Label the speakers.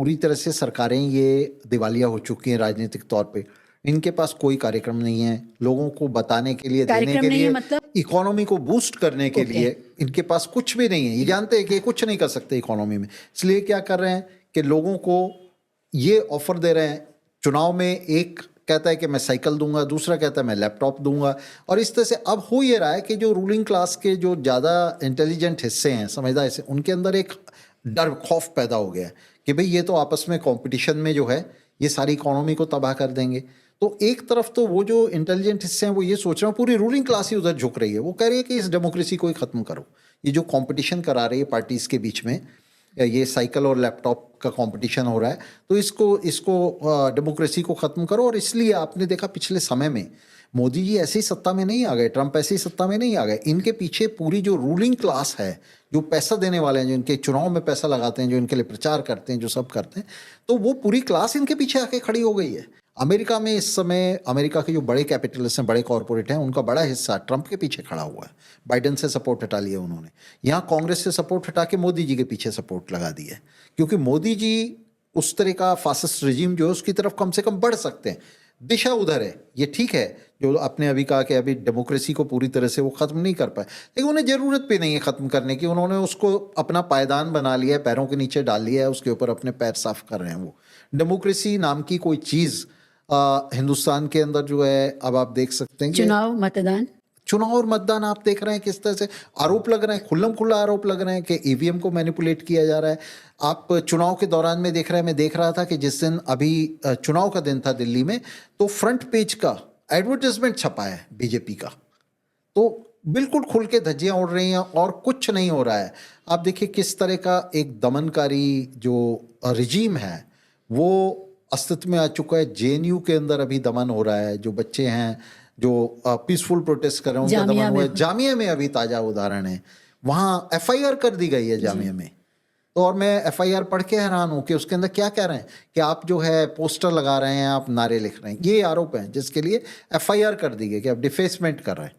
Speaker 1: पूरी तरह से सरकारें ये दिवालिया हो चुकी हैं राजनीतिक तौर पे। इनके पास कोई कार्यक्रम नहीं है, लोगों को बताने के लिए, देने
Speaker 2: कार्यक्रम
Speaker 1: के
Speaker 2: नहीं है
Speaker 1: लिए,
Speaker 2: मतलब?
Speaker 1: इकोनॉमी को बूस्ट करने के
Speaker 2: ओके।
Speaker 1: लिए इनके पास कुछ भी नहीं है। ये जानते हैं कि ये कुछ नहीं कर सकते इकोनॉमी में, इसलिए क्या कर रहे हैं कि लोगों को ये ऑफर दे रहे हैं। चुनाव में एक कहता है कि मैं साइकिल दूंगा, दूसरा कहता है मैं लैपटॉप दूंगा, और इस तरह से अब हो ये रहा है कि जो रूलिंग क्लास के जो ज़्यादा इंटेलिजेंट हिस्से हैं, समझदार हिस्से, उनके अंदर एक डर खौफ पैदा हो गया है कि भाई ये तो आपस में कंपटीशन में जो है ये सारी इकोनॉमी को तबाह कर देंगे। तो एक तरफ तो वो जो इंटेलिजेंट हिस्से हैं वो ये सोच रहे हैं, पूरी रूलिंग क्लास ही उधर झुक रही है, वो कह रही है कि इस डेमोक्रेसी को ही ख़त्म करो। ये जो कंपटीशन करा रही है पार्टीज़ के बीच में, ये साइकिल और लैपटॉप का कंपटीशन हो रहा है, तो इसको डेमोक्रेसी को ख़त्म करो। और इसलिए आपने देखा पिछले समय में मोदी जी ऐसे ही सत्ता में नहीं आ गए, ट्रंप ऐसे ही सत्ता में नहीं आ गए, इनके पीछे पूरी जो रूलिंग क्लास है, जो पैसा देने वाले हैं, जो इनके चुनाव में पैसा लगाते हैं, जो इनके लिए प्रचार करते हैं, जो सब करते हैं, तो वो पूरी क्लास इनके पीछे आके खड़ी हो गई है। अमेरिका में इस समय अमेरिका के जो बड़े कैपिटलिस्ट हैं, बड़े कॉरपोरेट हैं, उनका बड़ा हिस्सा ट्रंप के पीछे खड़ा हुआ है। बाइडेन से सपोर्ट हटा लिया उन्होंने, यहाँ कांग्रेस से सपोर्ट हटा के मोदी जी के पीछे सपोर्ट लगा दी है, क्योंकि मोदी जी उस तरह का फासिस्ट रजीम जो है उसकी तरफ कम से कम बढ़ सकते हैं। दिशा उधर है, ये ठीक है जो आपने अभी कहा कि अभी डेमोक्रेसी को पूरी तरह से वो ख़त्म नहीं कर पाए, लेकिन उन्हें ज़रूरत भी नहीं है ख़त्म करने की। उन्होंने उसको अपना पायदान बना लिया है, पैरों के नीचे डाल लिया है, उसके ऊपर अपने पैर साफ कर रहे हैं। वो डेमोक्रेसी नाम की कोई चीज़ हिंदुस्तान के अंदर जो है, अब आप देख सकते हैं कि चुनाव और मतदान आप देख रहे हैं किस तरह से आरोप लग रहे हैं, खुल्लम खुल्ला आरोप लग रहे हैं कि ईवीएम को मैनिपुलेट किया जा रहा है। आप चुनाव के दौरान में देख रहे हैं, मैं देख रहा था कि जिस दिन अभी चुनाव का दिन था दिल्ली में, तो फ्रंट पेज का एडवर्टाइजमेंट छपा है बीजेपी का, तो बिल्कुल खुल के धज्जियां उड़ रही हैं और कुछ नहीं हो रहा है। आप देखिए किस तरह का एक दमनकारी जो रिजीम है वो अस्तित्व में आ चुका है। जेएनयू के अंदर अभी दमन हो रहा है, जो बच्चे हैं जो पीसफुल प्रोटेस्ट कर रहे हैं उनका दमन हुआ है। जामिया में अभी ताज़ा उदाहरण है, वहाँ एफआईआर कर दी गई है जामिया में। तो और मैं एफआईआर पढ़ के हैरान हूँ कि उसके अंदर क्या कह रहे हैं कि आप जो है पोस्टर लगा रहे हैं, आप नारे लिख रहे हैं, ये आरोप हैं जिसके लिए एफआईआर कर दी गई कि आप डिफेसमेंट कर रहे हैं।